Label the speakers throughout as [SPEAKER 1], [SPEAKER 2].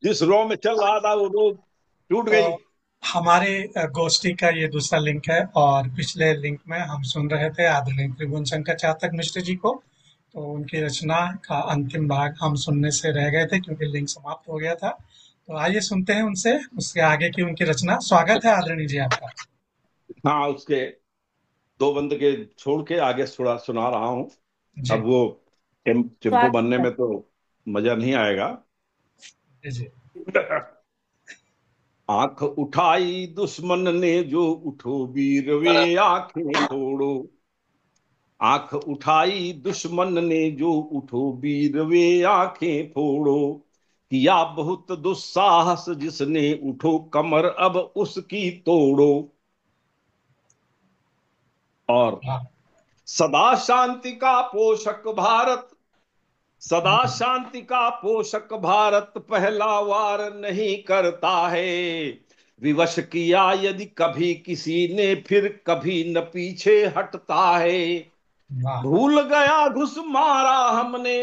[SPEAKER 1] जिस रो में चल रहा था वो रो टूट
[SPEAKER 2] तो
[SPEAKER 1] गई।
[SPEAKER 2] हमारे गोष्ठी का ये दूसरा लिंक है, और पिछले लिंक में हम सुन रहे थे आदरणीय त्रिभुवन शंकर चातक मिश्र जी को। तो उनकी रचना का अंतिम भाग हम सुनने से रह गए थे क्योंकि लिंक समाप्त हो गया था। तो आइए सुनते हैं उनसे उसके आगे की उनकी रचना। स्वागत है आदरणीय जी आपका।
[SPEAKER 1] हाँ, उसके दो बंद के छोड़ के आगे थोड़ा सुना रहा हूँ।
[SPEAKER 2] जी
[SPEAKER 1] अब वो टेम्पो
[SPEAKER 3] स्वागत
[SPEAKER 1] बनने
[SPEAKER 3] है।
[SPEAKER 1] में तो मजा नहीं आएगा।
[SPEAKER 2] जी जी।
[SPEAKER 1] आंख उठाई दुश्मन ने जो, उठो वीर वे आंखें फोड़ो। आंख उठाई दुश्मन ने जो, उठो वीर वे आंखें फोड़ो। किया बहुत दुस्साहस जिसने, उठो कमर अब उसकी तोड़ो। और
[SPEAKER 2] हाँ।
[SPEAKER 1] सदा शांति का पोषक भारत, सदा
[SPEAKER 2] हम्म,
[SPEAKER 1] शांति का पोषक भारत पहला वार नहीं करता है। विवश किया यदि कभी किसी ने, फिर कभी न पीछे हटता है।
[SPEAKER 2] वाह।
[SPEAKER 1] भूल गया घुस मारा हमने,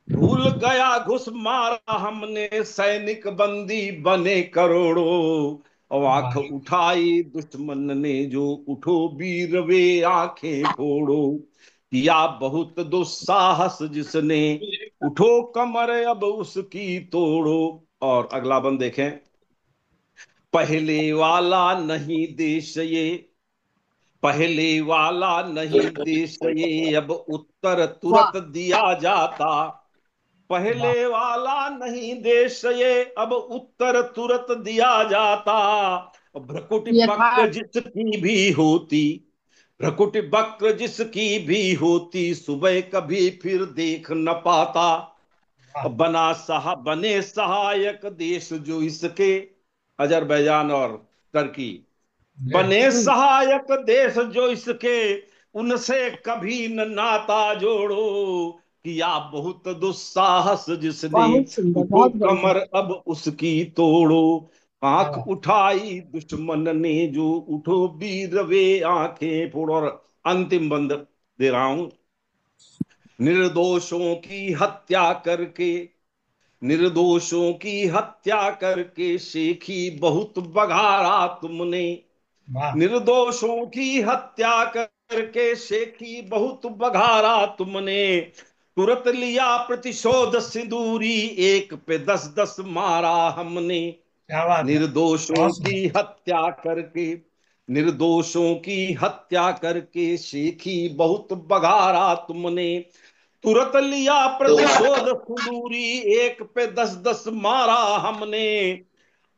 [SPEAKER 1] भूल गया घुस मारा हमने, सैनिक बंदी बने करोड़ों। और आंख
[SPEAKER 2] वाह।
[SPEAKER 1] उठाई दुश्मन ने जो, उठो वीर वे आंखें फोड़ो। किया बहुत दुस्साहस जिसने, उठो कमर अब उसकी तोड़ो। और अगला बंद देखें। पहले वाला नहीं देश ये, पहले वाला नहीं देश ये, अब उत्तर
[SPEAKER 3] वाह।
[SPEAKER 1] तुरंत दिया जाता। पहले
[SPEAKER 2] वाह।
[SPEAKER 1] वाला नहीं देश ये, अब उत्तर तुरंत दिया जाता। भ्रकुटी बक्र
[SPEAKER 3] यथार्थ।
[SPEAKER 1] जिसकी भी होती, भ्रकुटी बक्र जिसकी भी होती, सुबह कभी फिर देख न पाता।
[SPEAKER 2] वाह।
[SPEAKER 1] बने सहायक देश जो इसके, अजरबैजान और टर्की।
[SPEAKER 2] जी।
[SPEAKER 1] बने
[SPEAKER 3] हम्म,
[SPEAKER 1] सहायक देश जो इसके, उनसे कभी न नाता जोड़ो। किया बहुत दुस्साहस जिसने,
[SPEAKER 3] बहुत सुंदर,
[SPEAKER 1] उठो
[SPEAKER 3] बहुत बढ़िया।
[SPEAKER 1] कमर अब उसकी तोड़ो।
[SPEAKER 2] क्या
[SPEAKER 1] आंख
[SPEAKER 2] बात।
[SPEAKER 1] उठाई दुश्मन ने जो, उठो वीर वे आंखें फोड़ो। और अंतिम बंद दे रहा हूं। निर्दोषों की हत्या करके, निर्दोषों की हत्या करके शेखी बहुत बघारा तुमने।
[SPEAKER 2] वाह।
[SPEAKER 1] निर्दोषों की हत्या करके शेखी बहुत बघारा तुमने। तुरंत लिया प्रतिशोध सिंदूरी, एक पे 10-10 मारा हमने।
[SPEAKER 2] क्या बात है।
[SPEAKER 1] निर्दोषों
[SPEAKER 2] बहुत
[SPEAKER 1] की
[SPEAKER 2] सुंदर।
[SPEAKER 1] हत्या करके, निर्दोषों की हत्या करके शेखी बहुत बघारा तुमने। तुरंत लिया प्रतिशोध सिंदूरी, एक पे 10-10 मारा हमने।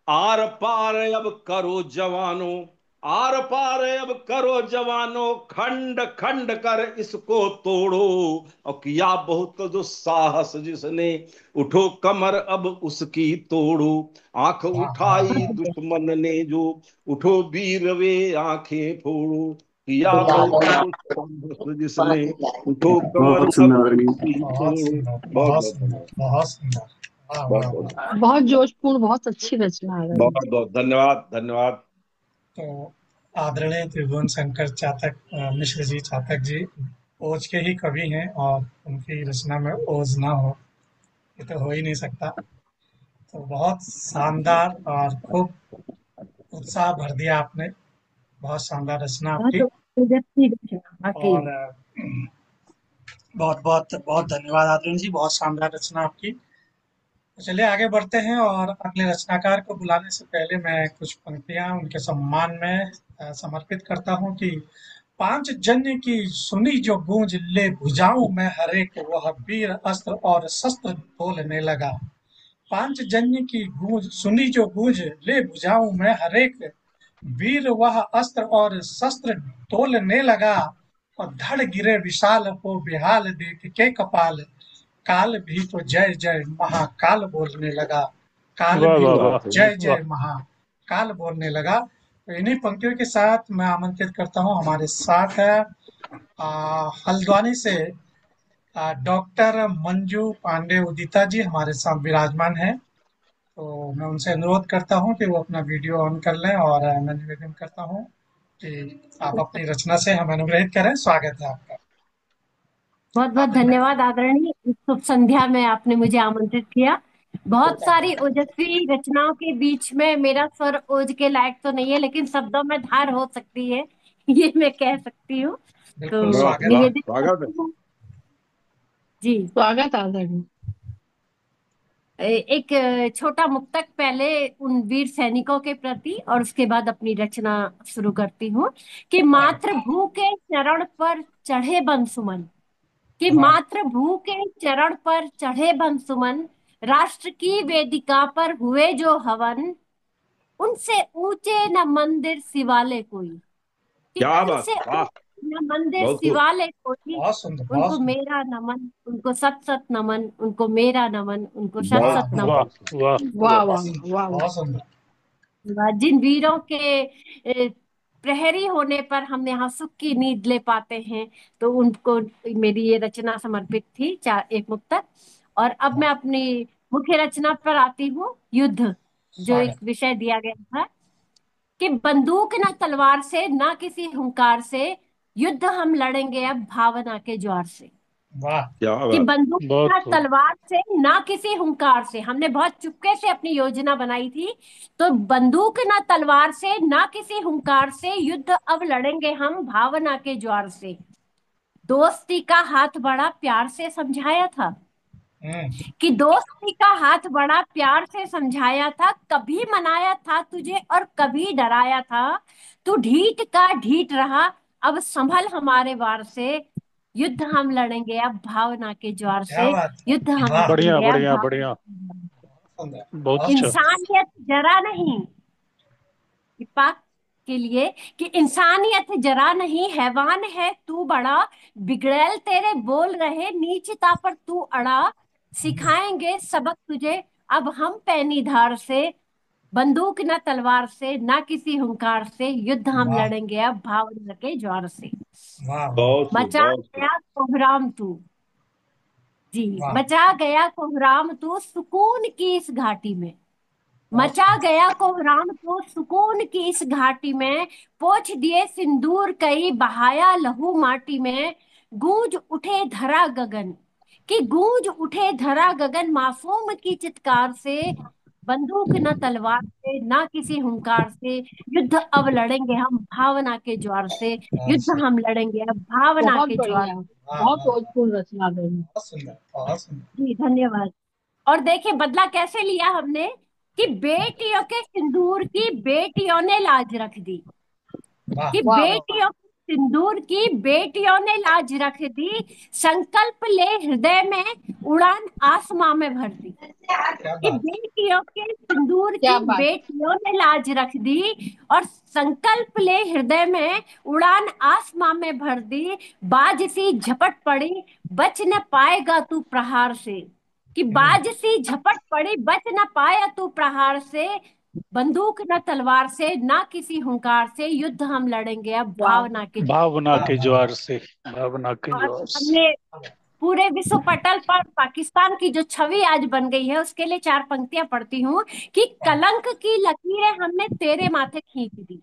[SPEAKER 1] आर पार अब करो जवानों, आर पार अब करो जवानों, खंड खंड कर इसको तोड़ो। और किया बहुत दुस्साहस जिसने, उठो कमर अब उसकी तोड़ो। आंख
[SPEAKER 2] वाह वाह
[SPEAKER 1] उठाई
[SPEAKER 2] वाह।
[SPEAKER 1] दुश्मन ने जो, उठो वीर वे आंखें फोड़ो। किया
[SPEAKER 2] वाह।
[SPEAKER 1] बहुत दुस्साहस जिसने, उठो कमर
[SPEAKER 4] बहुत
[SPEAKER 1] अब
[SPEAKER 4] सुंदर आदरणीय।
[SPEAKER 1] उसकी
[SPEAKER 2] बहुत
[SPEAKER 1] तोड़ो।
[SPEAKER 2] सुंदर,
[SPEAKER 1] बहुत
[SPEAKER 2] बहुत
[SPEAKER 1] बहुत
[SPEAKER 2] सुंदर,
[SPEAKER 1] धन्यवाद।
[SPEAKER 2] बहुत सुंदर। वाह
[SPEAKER 1] बहुत
[SPEAKER 2] वाह
[SPEAKER 1] बहुत
[SPEAKER 2] वाह।
[SPEAKER 3] बहुत जोशपूर्ण, बहुत अच्छी रचना है रवि
[SPEAKER 1] बहुत
[SPEAKER 3] जी।
[SPEAKER 1] बहुत धन्यवाद धन्यवाद।
[SPEAKER 2] तो आदरणीय त्रिभुवन शंकर चातक मिश्र जी, चातक जी ओज के ही कवि हैं, और उनकी रचना में ओज ना हो ये तो हो ही नहीं सकता। तो बहुत शानदार और खूब उत्साह भर दिया आपने। बहुत शानदार रचना
[SPEAKER 3] बहुत
[SPEAKER 2] आपकी।
[SPEAKER 3] तेजस्वी रचना वाकई
[SPEAKER 2] और
[SPEAKER 3] में।
[SPEAKER 2] बहुत बहुत बहुत धन्यवाद आदरणीय जी, बहुत शानदार रचना आपकी। तो चलिए आगे बढ़ते हैं, और अगले रचनाकार को बुलाने से पहले मैं कुछ पंक्तियां उनके सम्मान में समर्पित करता हूं कि पांच जन्य की सुनी जो गूंज, ले भुजाऊं में हरेक वह वीर अस्त्र और शस्त्र तोलने लगा। पांच जन्य की गूंज सुनी जो गूंज, ले भुजाऊं में हरेक वीर वह अस्त्र और शस्त्र तोलने लगा। और धड़ गिरे विशाल हो बेहाल, देख के कपाल, काल भी तो जय जय महाकाल बोलने लगा। काल
[SPEAKER 4] वाह
[SPEAKER 2] भी
[SPEAKER 4] वाह
[SPEAKER 2] तो
[SPEAKER 4] वाह
[SPEAKER 2] जय
[SPEAKER 4] वाह।
[SPEAKER 2] जय महाकाल बोलने लगा। तो इन्हीं पंक्तियों के साथ मैं आमंत्रित करता हूँ, हमारे साथ है हल्द्वानी से डॉक्टर मंजू पांडे उदिता जी हमारे साथ विराजमान हैं। तो मैं उनसे अनुरोध करता हूँ कि वो अपना वीडियो ऑन कर लें, और मैं निवेदन करता हूँ कि आप अपनी रचना से हमें अनुग्रहित करें। स्वागत है आपका।
[SPEAKER 3] बहुत बहुत धन्यवाद आदरणीय, इस शुभ संध्या में आपने मुझे आमंत्रित किया।
[SPEAKER 4] बहुत सारी ओजस्वी रचनाओं के बीच में मेरा स्वर ओज के लायक तो नहीं है, लेकिन शब्दों में धार हो सकती है, ये मैं कह सकती हूँ।
[SPEAKER 2] बिल्कुल
[SPEAKER 4] तो
[SPEAKER 1] वाह
[SPEAKER 2] स्वागत
[SPEAKER 1] वाह,
[SPEAKER 2] है।
[SPEAKER 4] निवेदित
[SPEAKER 1] स्वागत है।
[SPEAKER 4] करती हूँ जी।
[SPEAKER 3] स्वागत है आदरणीय।
[SPEAKER 4] एक छोटा मुक्तक पहले उन वीर सैनिकों के प्रति, और उसके बाद अपनी रचना शुरू करती हूँ। कि
[SPEAKER 2] स्वागत।
[SPEAKER 4] मातृभू के चरण पर चढ़े बंसुमन, कि
[SPEAKER 2] वाह
[SPEAKER 4] मातृभू के चरण पर चढ़े बंसुमन, राष्ट्र की वेदिका पर हुए जो हवन, उनसे ऊंचे न मंदिर शिवालय कोई, कि
[SPEAKER 1] क्या बात,
[SPEAKER 4] उनसे
[SPEAKER 1] वाह,
[SPEAKER 4] ऊंचे न मंदिर
[SPEAKER 1] बहुत खूब।
[SPEAKER 4] शिवालय कोई,
[SPEAKER 2] बहुत सुंदर बहुत
[SPEAKER 4] उनको
[SPEAKER 2] सुंदर।
[SPEAKER 4] मेरा नमन, उनको सत सत नमन, उनको मेरा नमन, उनको सत
[SPEAKER 1] बहुत
[SPEAKER 2] वाह
[SPEAKER 4] सत
[SPEAKER 1] खूब,
[SPEAKER 4] नमन।
[SPEAKER 5] वाह
[SPEAKER 1] बहुत खूब।
[SPEAKER 5] वाह
[SPEAKER 3] वाह
[SPEAKER 2] बहुत
[SPEAKER 3] वाह
[SPEAKER 2] सुंदर
[SPEAKER 3] वाह वाह।
[SPEAKER 2] बहुत सुंदर।
[SPEAKER 4] जिन वीरों के प्रहरी होने पर हम यहाँ सुख की नींद ले पाते हैं, तो उनको मेरी ये रचना समर्पित थी, चार एक मुक्तक। और अब मैं अपनी मुख्य रचना पर आती हूँ, युद्ध, जो एक
[SPEAKER 2] स्वागत।
[SPEAKER 4] विषय दिया गया था। कि बंदूक ना तलवार से, ना किसी हुंकार से, युद्ध हम लड़ेंगे अब भावना के ज्वार से।
[SPEAKER 2] वाह
[SPEAKER 1] क्या
[SPEAKER 4] कि
[SPEAKER 1] बात।
[SPEAKER 4] बंदूक
[SPEAKER 5] बहुत
[SPEAKER 4] ना
[SPEAKER 5] खूब।
[SPEAKER 4] तलवार से, ना किसी हुंकार से, हमने बहुत चुपके से अपनी योजना बनाई थी। तो बंदूक ना तलवार से, ना किसी हुंकार से, युद्ध अब लड़ेंगे हम भावना के ज्वार से। दोस्ती का हाथ बड़ा प्यार से समझाया था,
[SPEAKER 2] हम्म।
[SPEAKER 4] कि दोस्ती का हाथ बड़ा प्यार से समझाया था, कभी मनाया था तुझे और कभी डराया था। तू ढीठ का ढीठ रहा, अब संभल हमारे वार से, युद्ध हम लड़ेंगे अब भावना के ज्वार
[SPEAKER 2] क्या
[SPEAKER 4] से,
[SPEAKER 2] बात है।
[SPEAKER 4] युद्ध हम
[SPEAKER 2] वाह
[SPEAKER 5] बढ़िया
[SPEAKER 4] लड़ेंगे अब
[SPEAKER 5] बढ़िया
[SPEAKER 4] भावना
[SPEAKER 5] बढ़िया।
[SPEAKER 4] के ज्वार
[SPEAKER 2] सुंदर
[SPEAKER 5] बहुत
[SPEAKER 4] से।
[SPEAKER 2] बहुत
[SPEAKER 5] अच्छा।
[SPEAKER 2] सुंदर।
[SPEAKER 4] इंसानियत जरा नहीं, पाक के लिए, कि इंसानियत जरा नहीं, हैवान है तू बड़ा, बिगड़ैल तेरे बोल रहे नीचता पर तू अड़ा, सिखाएंगे सबक तुझे अब हम पैनी धार से, बंदूक न तलवार से, ना किसी हुंकार से, युद्ध हम
[SPEAKER 2] वाह
[SPEAKER 4] लड़ेंगे अब भावना के ज्वार से।
[SPEAKER 2] वाह वाह
[SPEAKER 1] बहुत खूब,
[SPEAKER 4] मचा
[SPEAKER 1] बहुत खूब।
[SPEAKER 4] गया कोहराम तू, जी,
[SPEAKER 2] वाह।
[SPEAKER 4] मचा गया कोहराम तू सुकून की इस घाटी में,
[SPEAKER 2] बहुत
[SPEAKER 4] मचा
[SPEAKER 2] सुंदर।
[SPEAKER 4] गया कोहराम तो सुकून की इस घाटी में, पोंछ दिए सिंदूर कई बहाया लहू माटी में, गूंज उठे धरा गगन, कि गूंज उठे धरा गगन मासूम की चित्कार से, बंदूक न तलवार से, ना किसी हुंकार से, युद्ध अब लड़ेंगे हम भावना के ज्वार से,
[SPEAKER 2] बहुत
[SPEAKER 4] युद्ध
[SPEAKER 2] सुंदर।
[SPEAKER 4] हम लड़ेंगे अब भावना
[SPEAKER 3] बहुत
[SPEAKER 4] के ज्वार
[SPEAKER 3] बढ़िया।
[SPEAKER 4] से।
[SPEAKER 2] वाह
[SPEAKER 3] बहुत
[SPEAKER 2] वाह
[SPEAKER 3] ओजपूर्ण रचना आदरणीय।
[SPEAKER 2] बहुत सुंदर बहुत सुंदर।
[SPEAKER 4] जी धन्यवाद। और देखिए बदला कैसे लिया हमने, कि बेटियों के सिंदूर की बेटियों ने लाज रख दी,
[SPEAKER 2] वाह
[SPEAKER 4] कि
[SPEAKER 3] वाह वाह वाह।
[SPEAKER 4] बेटियों के सिंदूर की बेटियों ने लाज रख दी, संकल्प ले हृदय में, उड़ान आसमां में भर दी।
[SPEAKER 2] क्या
[SPEAKER 4] कि
[SPEAKER 2] बात
[SPEAKER 4] बेटियों के सिंदूर
[SPEAKER 3] क्या
[SPEAKER 4] की
[SPEAKER 3] बात।
[SPEAKER 4] बेटियों ने लाज रख दी, और संकल्प ले हृदय में, उड़ान आसमां में भर दी, बाज सी झपट पड़ी, बच न पाएगा तू प्रहार से, कि
[SPEAKER 2] है।
[SPEAKER 4] बाज सी झपट पड़ी, बच न पाया तू प्रहार से, बंदूक न तलवार से, ना किसी हुंकार से, युद्ध हम लड़ेंगे अब
[SPEAKER 3] वाह
[SPEAKER 4] भावना के ज्वार।
[SPEAKER 5] भावना
[SPEAKER 2] वाह
[SPEAKER 5] के
[SPEAKER 2] वाह
[SPEAKER 5] ज्वार से। भावना के
[SPEAKER 4] और
[SPEAKER 5] ज्वार से।
[SPEAKER 4] हमने पूरे विश्व पटल पर पाकिस्तान की जो छवि आज बन गई है, उसके लिए चार पंक्तियां पढ़ती हूँ। कि
[SPEAKER 2] वाह।
[SPEAKER 4] कलंक की लकीरें हमने तेरे माथे खींच दी,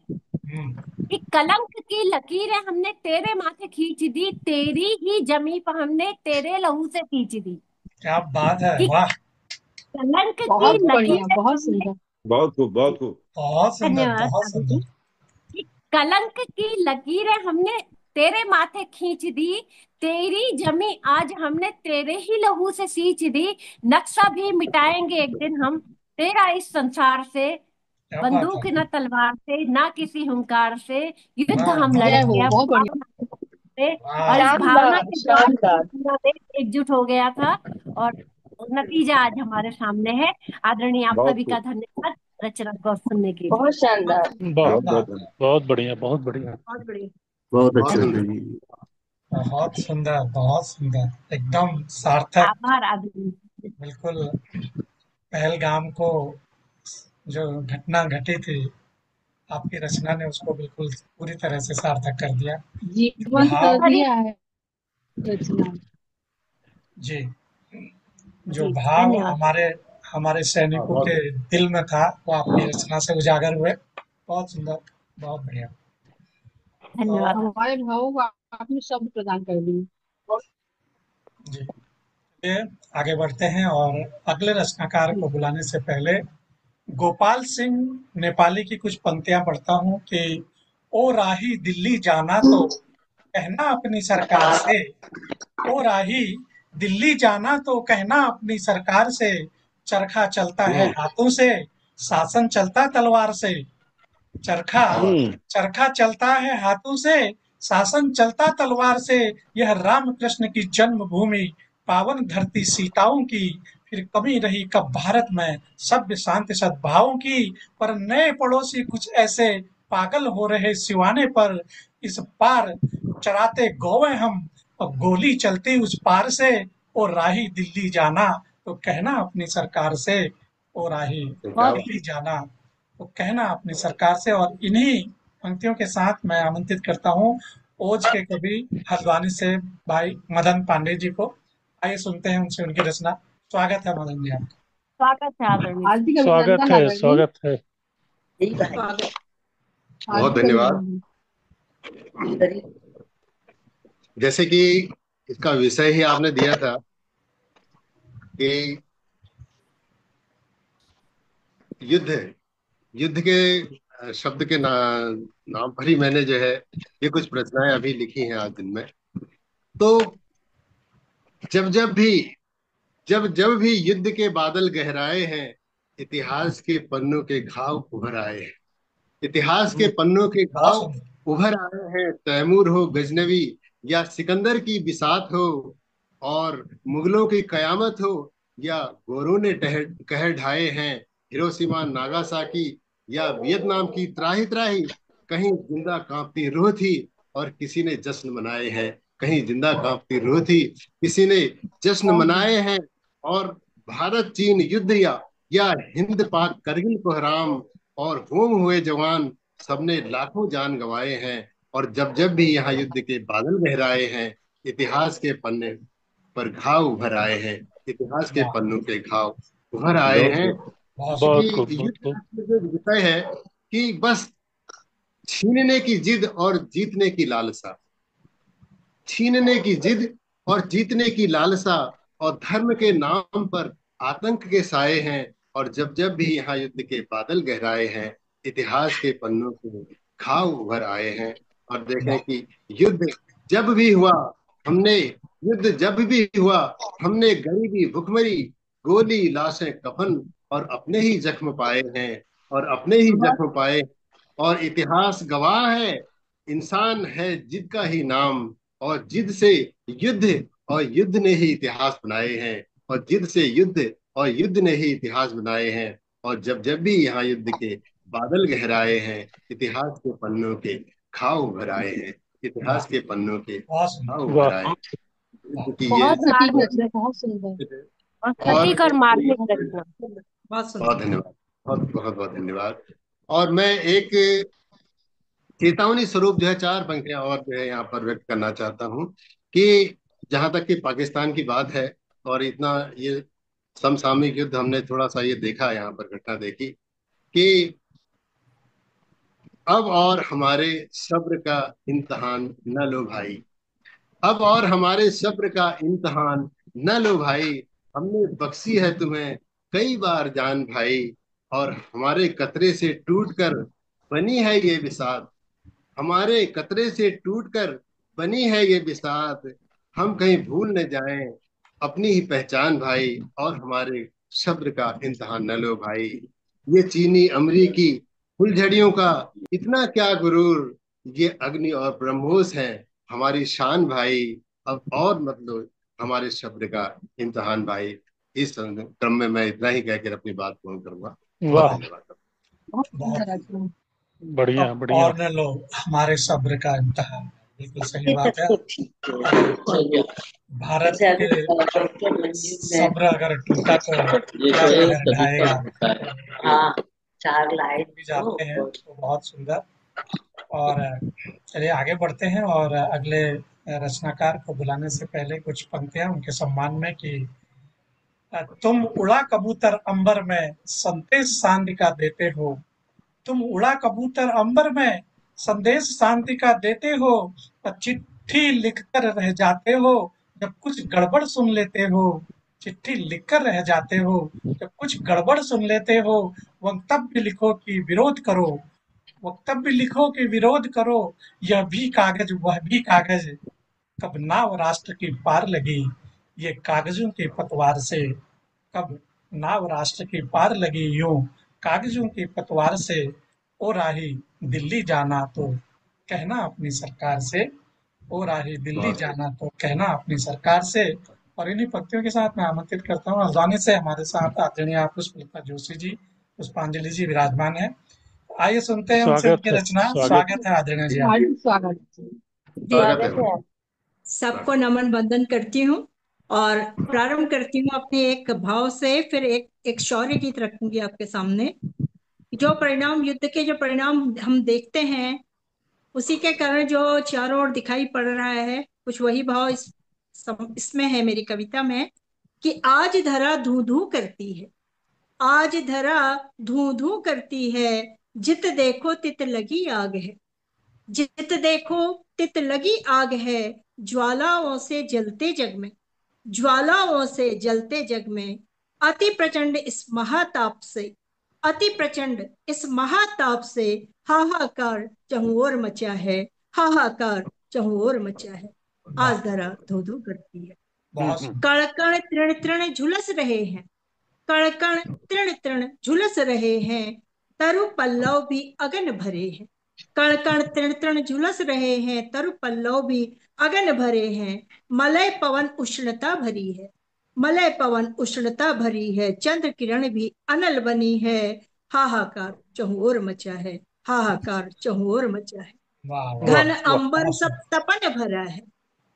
[SPEAKER 4] कि कलंक की लकीरें हमने तेरे माथे खींच दी, तेरी ही जमी पर हमने तेरे लहू से खींच दी।
[SPEAKER 2] क्या बात है।
[SPEAKER 4] कि
[SPEAKER 2] वाह
[SPEAKER 4] कलंक की
[SPEAKER 3] बहुत बढ़िया,
[SPEAKER 4] लकीरें
[SPEAKER 3] बहुत
[SPEAKER 4] हमने,
[SPEAKER 3] सुंदर।
[SPEAKER 1] बहुत खूब, बहुत
[SPEAKER 4] जी
[SPEAKER 1] खूब।
[SPEAKER 2] बहुत सुंदर
[SPEAKER 4] धन्यवाद
[SPEAKER 2] बहुत
[SPEAKER 4] साधु जी।
[SPEAKER 2] सुंदर।
[SPEAKER 4] कि कलंक की लकीरें हमने तेरे माथे खींच दी, तेरी जमी आज हमने तेरे ही लहू से सींच दी, नक्शा भी मिटाएंगे एक दिन हम तेरा इस संसार से,
[SPEAKER 2] क्या बात है।
[SPEAKER 4] बंदूक न तलवार से, ना किसी हुंकार से, युद्ध
[SPEAKER 2] वाह
[SPEAKER 4] हम
[SPEAKER 2] वाह
[SPEAKER 3] जय
[SPEAKER 4] लड़ेंगे
[SPEAKER 3] हो,
[SPEAKER 4] अब
[SPEAKER 3] बहुत बढ़िया।
[SPEAKER 4] भावना के जोर से। और
[SPEAKER 2] वाह
[SPEAKER 4] इस भावना
[SPEAKER 3] शानदार
[SPEAKER 4] के द्वार से
[SPEAKER 3] शानदार।
[SPEAKER 4] पूरा देश एकजुट हो गया था, और नतीजा आज हमारे सामने है। आदरणीय आप
[SPEAKER 1] बहुत
[SPEAKER 4] सभी का
[SPEAKER 1] खूब।
[SPEAKER 4] धन्यवाद रचना को सुनने के लिए।
[SPEAKER 3] बहुत शानदार।
[SPEAKER 2] क्या
[SPEAKER 5] बहुत
[SPEAKER 1] बहुत बहुत
[SPEAKER 2] बात।
[SPEAKER 1] धन्यवाद।
[SPEAKER 5] बहुत बढ़िया बहुत बढ़िया।
[SPEAKER 4] बहुत बढ़िया।
[SPEAKER 1] बहुत अच्छे
[SPEAKER 4] धन्यवाद।
[SPEAKER 1] से।
[SPEAKER 2] बहुत सुंदर एकदम सार्थक।
[SPEAKER 4] आभार आदरणीय।
[SPEAKER 2] बिल्कुल पहलगाम को जो घटना घटी थी, आपकी रचना ने उसको बिल्कुल पूरी तरह से सार्थक कर दिया। जो
[SPEAKER 3] जीवंत कर
[SPEAKER 2] भाव।
[SPEAKER 4] हरी
[SPEAKER 3] दिया है रचना।
[SPEAKER 2] जी। जो
[SPEAKER 4] जी
[SPEAKER 2] भाव
[SPEAKER 4] धन्यवाद।
[SPEAKER 2] हमारे हमारे
[SPEAKER 1] हाँ,
[SPEAKER 2] सैनिकों
[SPEAKER 1] बहुत
[SPEAKER 2] के
[SPEAKER 1] अच्छे।
[SPEAKER 2] दिल में था, वो आपकी रचना से उजागर हुए। बहुत सुंदर बहुत बढ़िया। तो
[SPEAKER 4] धन्यवाद।
[SPEAKER 3] हमारे भावों को आपने शब्द प्रदान कर दिए।
[SPEAKER 2] जी चलिए आगे बढ़ते हैं और अगले रचनाकार को बुलाने से पहले गोपाल सिंह नेपाली की कुछ पंक्तियां पढ़ता हूँ कि ओ राही दिल्ली जाना तो कहना अपनी सरकार से, ओ राही दिल्ली जाना तो कहना अपनी सरकार से, चरखा चलता है हाथों से, शासन चलता तलवार से। चरखा चरखा चलता है हाथों से, शासन चलता तलवार से। यह राम कृष्ण की जन्मभूमि, पावन धरती सीताओं की। फिर कमी रही कब भारत में सभ्य शांति सद्भावों की। पर नए पड़ोसी कुछ ऐसे पागल हो रहे सिवाने पर। इस पार चराते गौवे हम, अब गोली चलती उस पार से। ओ राही दिल्ली जाना तो कहना अपनी सरकार से, ओ राही दिल्ली जाना तो कहना अपनी सरकार से। और इन्हीं पंक्तियों के साथ मैं आमंत्रित करता हूँ ओज के कवि हल्द्वानी से भाई मदन पांडे जी को। आइए सुनते हैं उनसे उनकी रचना। स्वागत है मदन जी आपका।
[SPEAKER 4] स्वागत है आदरणीय।
[SPEAKER 3] हार्दिक
[SPEAKER 5] स्वागत
[SPEAKER 3] अभिनंदन
[SPEAKER 5] है,
[SPEAKER 3] आदरणीय।
[SPEAKER 5] स्वागत है।
[SPEAKER 3] स्वागत।
[SPEAKER 6] बहुत
[SPEAKER 3] हार्दिक
[SPEAKER 6] धन्यवाद।
[SPEAKER 3] अभिनंदन।
[SPEAKER 6] जैसे कि इसका विषय ही आपने दिया था कि युद्ध युद्ध के शब्द के नाम पर ही मैंने जो है ये कुछ रचनाएं अभी लिखी हैं आज दिन में। तो जब जब भी युद्ध के बादल गहराए हैं, इतिहास के पन्नों के घाव उभर आए हैं। इतिहास के पन्नों के घाव उभर आए हैं। तैमूर हो गजनवी या सिकंदर की बिसात हो, और मुगलों की कयामत हो या गोरों ने कहर ढाए हैं। हिरोशिमा नागासाकी या वियतनाम की त्राही त्राही, कहीं जिंदा कांपती रूह थी और किसी ने जश्न मनाए हैं। कहीं जिंदा कांपती रूह थी, किसी ने जश्न मनाए हैं। और भारत चीन युद्ध या हिंद पाक करगिल कोहराम, और होम हुए जवान सबने लाखों जान गंवाए हैं। और जब भी यहाँ युद्ध के बादल गहराए हैं, इतिहास के पन्ने पर घाव उभर आए हैं। इतिहास के पन्नों के घाव उभर आए हैं।
[SPEAKER 5] बहुत खूब, बहुत
[SPEAKER 6] युद्ध
[SPEAKER 5] खूब।
[SPEAKER 6] का जो विषय है कि बस छीनने की जिद और जीतने की लालसा, छीनने की जिद और जीतने की लालसा, और धर्म के नाम पर आतंक के साए हैं। और जब भी यहाँ युद्ध के बादल गहराए हैं, इतिहास के पन्नों से घाव उभर आए हैं। और देखें कि युद्ध जब भी हुआ हमने युद्ध जब भी हुआ हमने गरीबी भुखमरी, गोली लाशें कफन, और अपने ही जख्म पाए हैं। और अपने ही जख्म पाए। और इतिहास गवाह है, इंसान है जिद का ही नाम। और जिद से युद्ध, और युद्ध ने ही इतिहास बनाए हैं। और जिद से युद्ध, और युद्ध ने ही इतिहास बनाए हैं। और जब भी यहाँ युद्ध के बादल गहराए हैं, इतिहास के पन्नों के घाव उभर आए हैं। इतिहास के पन्नों के घाव उभर आए हैं। युद्ध की ये
[SPEAKER 4] बहुत
[SPEAKER 3] सटीक
[SPEAKER 4] मार्मिक
[SPEAKER 3] रचना, बहुत सुंदर।
[SPEAKER 4] और सटीक और मार्मिक रचना।
[SPEAKER 3] बहुत सुंदर।
[SPEAKER 6] बहुत धन्यवाद। बहुत धन्यवाद। और मैं एक चेतावनी स्वरूप जो है 4 पंक्तियां और जो है यहाँ पर व्यक्त करना चाहता हूँ कि जहां तक कि पाकिस्तान की बात है, और इतना ये समसामयिक युद्ध हमने थोड़ा सा ये देखा, यहाँ पर घटना देखी कि अब और हमारे सब्र का इम्तिहान न लो भाई। अब और हमारे सब्र का इम्तिहान न लो भाई। हमने बख्शी है तुम्हें कई बार जान भाई, और हमारे कतरे से टूटकर बनी है ये बिसात। हमारे कतरे से टूटकर बनी है ये बिसात। हम कहीं भूल न जाएं अपनी ही पहचान भाई, और हमारे सब्र का इम्तिहान न लो भाई। ये चीनी अमरीकी फुलझड़ियों का इतना क्या गुरूर, ये अग्नि और ब्रह्मोस हैं हमारी शान भाई। अब और मतलब हमारे सब्र का इम्तिहान भाई। इस क्रम में मैं इतना ही कहकर अपनी बात पूर्ण करूंगा। बहुत
[SPEAKER 5] वाह,
[SPEAKER 6] धन्यवाद।
[SPEAKER 3] बहुत सुंदर रचना।
[SPEAKER 5] बढ़िया
[SPEAKER 2] अब
[SPEAKER 5] बढ़िया।
[SPEAKER 2] और न लो हमारे सब्र का इम्तिहान। बिल्कुल सही बात है। भारत के सब्र अगर टूटा तो क्या कहर ढाएगा। भी जाते हैं तो बहुत सुंदर। और चलिए आगे बढ़ते हैं और अगले रचनाकार को बुलाने से पहले कुछ पंक्तियां उनके सम्मान में कि तुम उड़ा कबूतर अंबर में संदेश शांति का देते हो। तुम उड़ा कबूतर अंबर में संदेश शांति का देते हो, पर चिट्ठी लिखकर रह जाते हो जब कुछ गड़बड़ सुन लेते हो। चिट्ठी लिखकर रह जाते हो, जब कुछ गड़बड़ सुन लेते हो, वक्तव्य लिखो कि विरोध करो, वक्तव्य लिखो कि विरोध करो, यह भी कागज वह भी कागज, कब नाव राष्ट्र की पार लगी, ये कागजों के पतवार से, कब नाव राष्ट्र की पार लगी यूं कागजों की पतवार से, ओ राही दिल्ली जाना तो कहना अपनी सरकार से, ओ राही दिल्ली
[SPEAKER 6] बहुत
[SPEAKER 2] जाना तो कहना अपनी सरकार से। और इन्हीं पंक्तियों के साथ मैं आमंत्रित करता हूँ, हल्द्वानी से हमारे साथ आदरणीय पुष्पलता जोशी जी, पुष्पांजलि जी विराजमान है। आइए सुनते हैं उनसे
[SPEAKER 5] स्वागत
[SPEAKER 2] उनकी
[SPEAKER 5] है,
[SPEAKER 2] रचना।
[SPEAKER 5] स्वागत।
[SPEAKER 2] स्वागत है आदरणीय जी, आप।
[SPEAKER 3] स्वागत स्वागत जी,
[SPEAKER 6] स्वागत है।
[SPEAKER 3] स्वागत है।
[SPEAKER 7] सबको नमन बंदन करती हूँ और प्रारंभ करती हूँ अपने एक भाव से, फिर एक शौर्य गीत रखूंगी आपके सामने। जो परिणाम, युद्ध के जो परिणाम हम देखते हैं, उसी के कारण जो चारों ओर दिखाई पड़ रहा है, कुछ वही भाव इसमें है मेरी कविता में, कि आज धरा धू धू करती है, आज धरा धू धू करती है, जित देखो तित लगी आग है, जित देखो तित लगी आग है, ज्वालाओं से जलते जग में, ज्वालाओं से जलते जग में, अति प्रचंड इस महाताप से, अति प्रचंड इस महाताप से, हाहाकार चहुओर मचा है, हाहाकार चहुओर मचा है, आज धरा धो धो करती है।
[SPEAKER 2] बहुत
[SPEAKER 7] कण कण तृण तृण झुलस रहे हैं, कण कण तृण तृण झुलस रहे हैं, तरु पल्लव भी अगन भरे हैं, कण कण तृण तृण झुलस रहे हैं, तरु पल्लव भी अगन भरे हैं, मलय पवन उष्णता भरी है, मलय पवन उष्णता भरी है, चंद्र किरण भी अनल बनी है, हाहाकार चहुओर मचा है, हाहाकार चहुओर मचा है।
[SPEAKER 2] वाह
[SPEAKER 7] घन
[SPEAKER 2] वाह,
[SPEAKER 5] वाह,
[SPEAKER 7] अंबर सब तपन भरा है,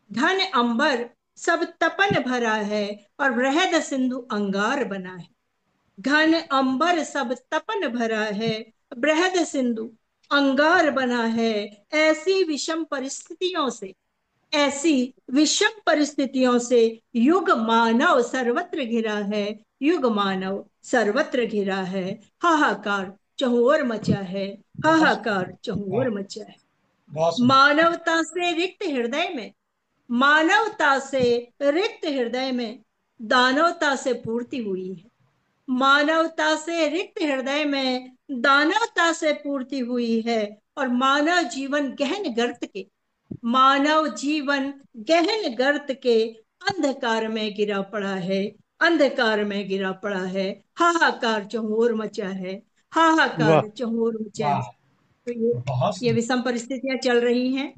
[SPEAKER 7] घन अंबर सब तपन भरा है, और बृहद सिंधु अंगार बना है, घन अंबर सब तपन भरा है, बृहद सिंधु अंगार बना है। ऐसी विषम परिस्थितियों से, ऐसी विषम परिस्थितियों से युग मानव सर्वत्र घिरा है, युग मानव सर्वत्र घिरा है, हाहाकार चहुओर मचा है, हाहाकार चहुओर मचा है।
[SPEAKER 2] बहुत सुंदर।
[SPEAKER 7] मानवता से रिक्त हृदय में, मानवता से रिक्त हृदय में, दानवता से पूर्ति हुई है, मानवता से रिक्त हृदय में, दानवता से पूर्ति हुई है, और मानव जीवन गहन गर्त के, मानव जीवन गहन गर्त के अंधकार में गिरा पड़ा है, अंधकार में गिरा पड़ा है, हाहाकार चहुओर मचा है,
[SPEAKER 5] वाह।
[SPEAKER 7] हाहाकार चहुओर मचा है।
[SPEAKER 2] वाह,
[SPEAKER 7] तो ये
[SPEAKER 2] बहुत
[SPEAKER 7] ये
[SPEAKER 2] सुंदर,
[SPEAKER 7] विषम परिस्थितियां चल रही हैं।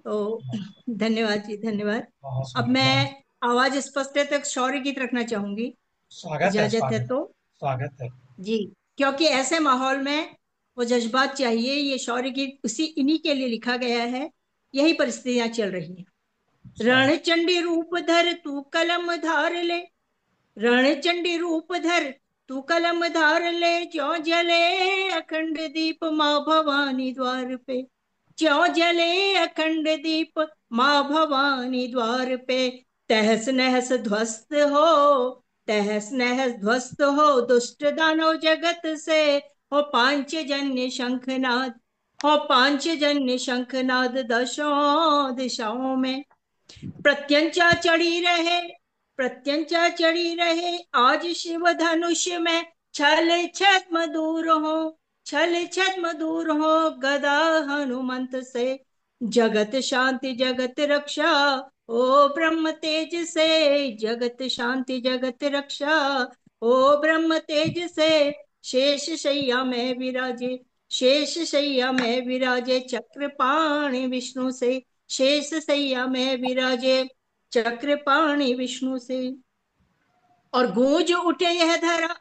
[SPEAKER 7] तो धन्यवाद जी, धन्यवाद।
[SPEAKER 2] बहुत
[SPEAKER 7] अब
[SPEAKER 2] सुंदर, बहुत
[SPEAKER 7] मैं आवाज स्पष्ट है तो एक शौर्य गीत रखना चाहूंगी,
[SPEAKER 2] स्वागत है,
[SPEAKER 7] इजाजत है
[SPEAKER 2] स्वागत,
[SPEAKER 7] तो।
[SPEAKER 2] स्वागत है।
[SPEAKER 7] जी, क्योंकि ऐसे माहौल में वो जज्बात चाहिए, ये शौर्य गीत उसी इन्हीं के लिए लिखा गया है, यही परिस्थितियां चल रही हैं। रणचंडी रूप धर तू कलम धार ले, रणचंडी रूप धर तू कलम धार ले, ज्यों जले अखंड दीप माँ भवानी द्वार पे, ज्यों जले अखंड दीप माँ भवानी द्वार पे, तहस नहस ध्वस्त हो, तहस नहस ध्वस्त हो दुष्ट दानव जगत से, हो पांचजन्य शंखनाद, हो पांचजन्य शंखनाद दशों दिशाओं में, प्रत्यंचा चढ़ी रहे, प्रत्यंचा चढ़ी रहे, आज शिव धनुष में, छल छद्म दूर हो, छल छद्म दूर हो, गदा हनुमंत से, जगत शांति जगत रक्षा, ओ ब्रह्म तेज से, जगत शांति जगत रक्षा, ओ ब्रह्म तेज से, शेष शैया में विराजे, शेष शैया में विराजे, चक्रपाणि विष्णु से, शेष सैया में विराजे, चक्रपाणि विष्णु से। और गूंज उठे यह धरा,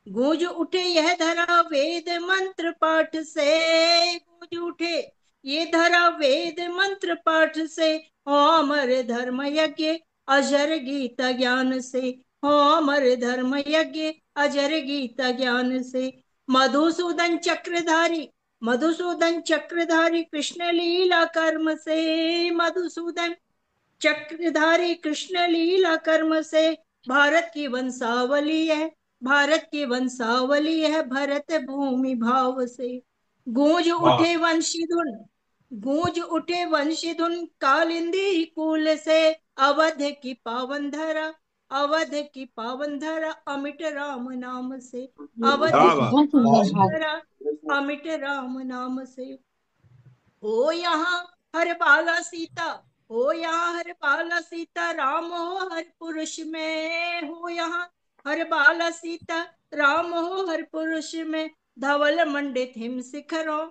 [SPEAKER 7] गूंज उठे यह धरा वेद मंत्र पाठ से, गूंज उठे ये धरा वेद मंत्र पाठ से, हो अमर धर्म यज्ञ अजर गीता ज्ञान से, हो अमर धर्म यज्ञ अजर गीता ज्ञान से। मधुसूदन चक्रधारी, मधुसूदन चक्रधारी कृष्ण लीला कर्म से, मधुसूदन चक्रधारी कृष्ण लीला कर्म से, भारत की वंशावली है, भारत की वंशावली है, भरत भूमि भाव से। गूंज उठे वंशी धुन, गूंज उठे वंशी धुन, कालिंदी कुल से, अवध की पावन धरा, अवध की पावन धरा अमिट राम नाम से, अवध
[SPEAKER 1] क्या
[SPEAKER 7] की
[SPEAKER 1] बात।
[SPEAKER 3] बहुत सुंदर
[SPEAKER 7] पावन
[SPEAKER 3] भाव।
[SPEAKER 7] धरा अमिट राम नाम से। हो यहाँ हर बाला सीता, हो यहाँ हर बाला सीता, राम हो हर पुरुष में, हो यहाँ हर बाला सीता, राम हो हर पुरुष में। धवल मंडित हिम शिखर हो,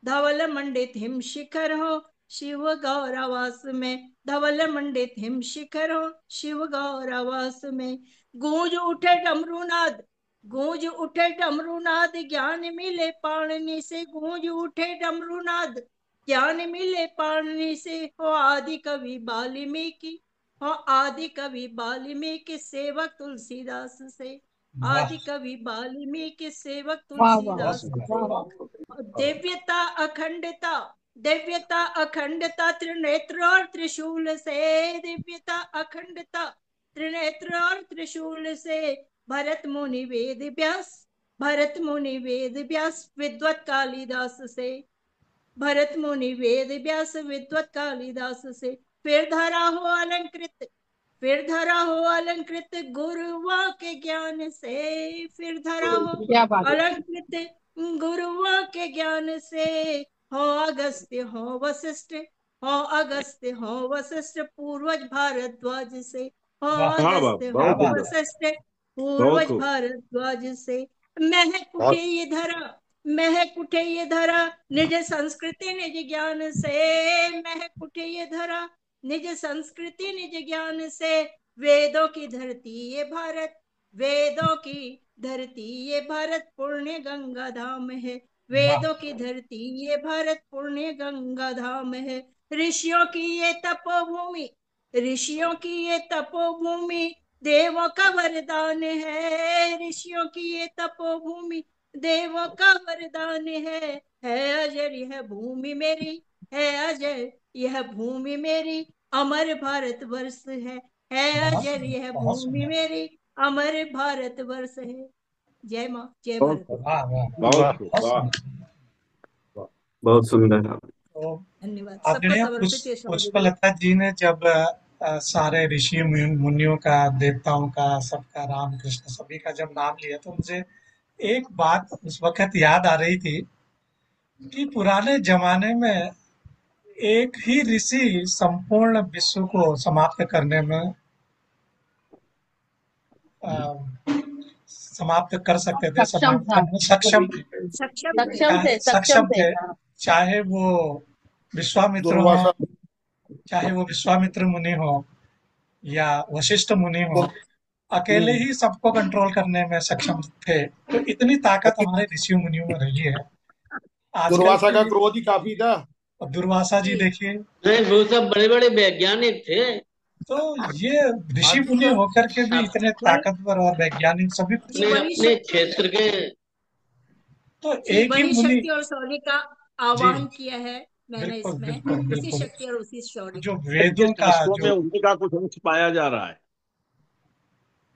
[SPEAKER 7] धवल मंडित हिम शिखर हो, शिव गौरवास में, धवल मंडित हिम शिखर हो, शिव गौरवास में। गूंज उठे डमरूनाद, गूंज उठे डमरूनाद, ज्ञान मिले पाणनी से, गूंज उठे डमरूनाद, ज्ञान मिले पाणनी से। हो आदि कवि वाल्मीकि, हो आदि कवि वाल्मीकि, सेवक तुलसीदास से, आदि कवि वाल्मीकि, सेवक
[SPEAKER 3] वाह वाह
[SPEAKER 7] तुलसीदास से।
[SPEAKER 3] वाह।
[SPEAKER 7] दिव्यता अखंडता, दिव्यता अखंडता, त्रिनेत्र और त्रिशूल से, दिव्यता अखंडता, त्रिनेत्र और त्रिशूल से। भरत मुनि वेद व्यास, भरत मुनि वेद व्यास, विद्वत कालिदास से, भरत मुनि वेद व्यास, विद्वत कालिदास से। फिर धरा हो अलंकृत, फिर धरा हो अलंकृत, गुरुओं के ज्ञान से, फिर धरा हो
[SPEAKER 3] क्या बात है।
[SPEAKER 7] अलंकृत, गुरुओं के ज्ञान से। हो अगस्त्य हो वशिष्ठ, हो अगस्त्य हो वशिष्ठ, पूर्वज भारद्वाज से, हो
[SPEAKER 1] हाँ बात,
[SPEAKER 7] अगस्त्य हो
[SPEAKER 1] बहुत सुंदर,
[SPEAKER 7] वशिष्ठ,
[SPEAKER 1] बहुत
[SPEAKER 7] पूर्वज
[SPEAKER 1] खूब।
[SPEAKER 7] भारद्वाज से। महक उठे ये धरा, महक उठे ये धरा, निज संस्कृति निज ज्ञान से, महक उठे ये धरा, निज संस्कृति निज ज्ञान से। वेदों की धरती ये भारत, वेदों की धरती ये भारत, पुण्य गंगा धाम है, वेदों की धरती ये भारत, पुण्य गंगा धाम है। ऋषियों की ये तपोभूमि, ऋषियों की ये तपोभूमि, देवों का वरदान है, ऋषियों की ये तपोभूमि, देवों का वरदान है अजर यह भूमि मेरी, है अजर यह भूमि मेरी, अमर भारत वर्ष है अजर यह भूमि मेरी, अमर भारत वर्ष है। जय माँ, जय
[SPEAKER 1] बहुत
[SPEAKER 7] भारत।
[SPEAKER 1] खूब,
[SPEAKER 2] वाह वाह
[SPEAKER 1] बहुत खूब, वाह,
[SPEAKER 6] बहुत सुंदर।
[SPEAKER 2] तो
[SPEAKER 7] धन्यवाद, सबको
[SPEAKER 2] आदरणीय
[SPEAKER 7] समर्पित है शौर्य जी।
[SPEAKER 2] पुष्पलता जी ने जब सारे ऋषि मुनियों का, देवताओं का, सबका, राम कृष्ण सभी का जब नाम लिया तो मुझे एक बात उस वक्त याद आ रही थी कि पुराने जमाने में एक ही ऋषि संपूर्ण विश्व को समाप्त करने में अ, समाप्त कर सकते थे,
[SPEAKER 3] सक्षम
[SPEAKER 2] समाप्त
[SPEAKER 3] था।
[SPEAKER 2] करने में सक्षम थे,
[SPEAKER 7] सक्षम थे।
[SPEAKER 3] सक्षम थे, सक्षम
[SPEAKER 2] सक्षम
[SPEAKER 3] थे।
[SPEAKER 2] थे। चाहे वो विश्वामित्र हो,
[SPEAKER 6] दुर्वासा,
[SPEAKER 2] चाहे वो विश्वामित्र मुनि हो या वशिष्ठ मुनि हो, अकेले ही सबको कंट्रोल करने में सक्षम थे। तो इतनी ताकत हमारे ऋषि मुनियों में रही है। आजकल
[SPEAKER 8] दुर्वासा का
[SPEAKER 2] के
[SPEAKER 8] क्रोध ही काफी था।
[SPEAKER 2] दुर्वासा जी
[SPEAKER 7] जी।
[SPEAKER 2] देखिए,
[SPEAKER 9] नहीं, वो सब बड़े बड़े वैज्ञानिक थे।
[SPEAKER 2] तो ये ऋषि मुनि होकर के भी इतने
[SPEAKER 7] वही
[SPEAKER 2] ताकतवर और वैज्ञानिक सभी कुछ
[SPEAKER 7] जी,
[SPEAKER 9] अपने
[SPEAKER 7] वही
[SPEAKER 9] अपने
[SPEAKER 7] शक्ति,
[SPEAKER 9] क्षेत्र के।
[SPEAKER 2] तो
[SPEAKER 7] जी
[SPEAKER 2] एक ही
[SPEAKER 7] वही
[SPEAKER 2] मुनि।
[SPEAKER 7] शक्ति और शौर्य का
[SPEAKER 2] जी
[SPEAKER 7] आह्वान किया है मैंने
[SPEAKER 2] बिल्कुल
[SPEAKER 7] इसमें,
[SPEAKER 2] बिल्कुल
[SPEAKER 7] उसी
[SPEAKER 2] बिल्कुल।
[SPEAKER 7] शक्ति और उसी शौर्य
[SPEAKER 2] जो
[SPEAKER 7] का।
[SPEAKER 1] के
[SPEAKER 2] वेदों का
[SPEAKER 1] शास्त्रों में
[SPEAKER 2] जो,
[SPEAKER 1] उसी का कुछ अंश पाया जा रहा है।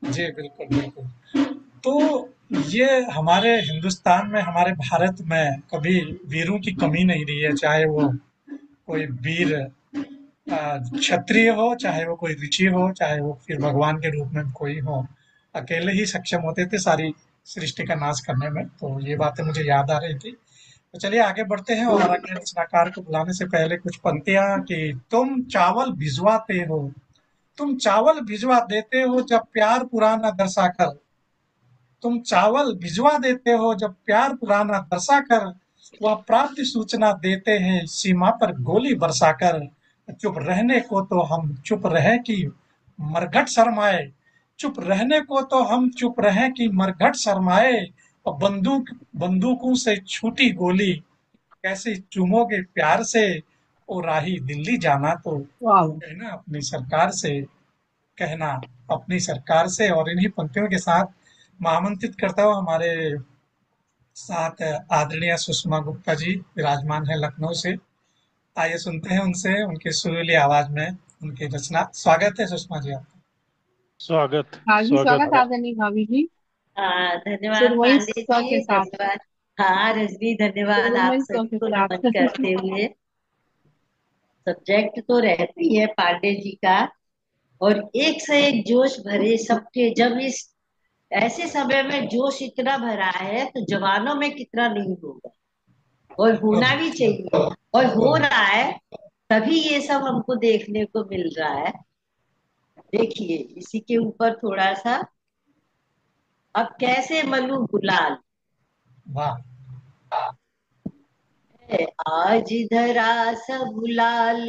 [SPEAKER 2] जी बिल्कुल बिल्कुल। तो ये हमारे हिंदुस्तान में, हमारे भारत में कभी वीरों की कमी नहीं रही है, चाहे वो कोई वीर क्षत्रिय हो, चाहे वो कोई ऋषि हो, चाहे वो फिर भगवान के रूप में कोई हो, अकेले ही सक्षम होते थे सारी सृष्टि का नाश करने में। तो ये बातें मुझे याद आ रही थी। तो चलिए आगे बढ़ते हैं और अगले रचनाकार को बुलाने से पहले कुछ पंक्तियां कि तुम चावल भिजवाते हो, तुम चावल भिजवा देते हो जब प्यार पुराना दर्शाकर, तुम चावल भिजवा देते हो जब प्यार पुराना दर्शाकर, वह प्राप्ति सूचना देते हैं सीमा पर गोली बरसाकर। चुप रहने को तो हम चुप रहे कि मरघट शर्माए, चुप रहने को तो हम चुप रहे कि मरघट शर्माए, और बंदूकों से छूटी गोली कैसे चूमोगे प्यार से, ओ राही दिल्ली जाना तो
[SPEAKER 3] वाह
[SPEAKER 2] कहना अपनी सरकार से, कहना अपनी सरकार से। और इन्हीं पंक्तियों के साथ मैं आमंत्रित करता हूँ हमारे साथ आदरणीय सुषमा गुप्ता जी विराजमान है लखनऊ से। आइए सुनते हैं उनसे, उनकी सुरीली आवाज में उनकी रचना। स्वागत है सुषमा जी आपका।
[SPEAKER 5] स्वागत
[SPEAKER 3] हाँ जी,
[SPEAKER 5] स्वागत
[SPEAKER 3] स्वागत आदरणीय भाभी जी।
[SPEAKER 9] हाँ, धन्यवाद
[SPEAKER 3] सुरवई
[SPEAKER 9] पांडे
[SPEAKER 3] स्व के
[SPEAKER 9] जी,
[SPEAKER 3] साथ,
[SPEAKER 9] धन्यवाद। हाँ रजनी, धन्यवाद आप
[SPEAKER 3] सुरवई स्व
[SPEAKER 9] सभी
[SPEAKER 3] के
[SPEAKER 9] को नमन
[SPEAKER 3] साथ।
[SPEAKER 9] करते हुए। सब्जेक्ट तो रहती है पांडे जी का, और एक से एक जोश भरे सबके। जब इस ऐसे समय में जोश इतना भरा है तो जवानों में कितना नहीं होगा, और होना भी चाहिए, और हो रहा है, तभी ये सब हमको देखने को मिल रहा है। देखिए इसी के ऊपर थोड़ा सा, अब कैसे मलू गुलाल
[SPEAKER 2] वाह।
[SPEAKER 9] है आज धरा सब लाल,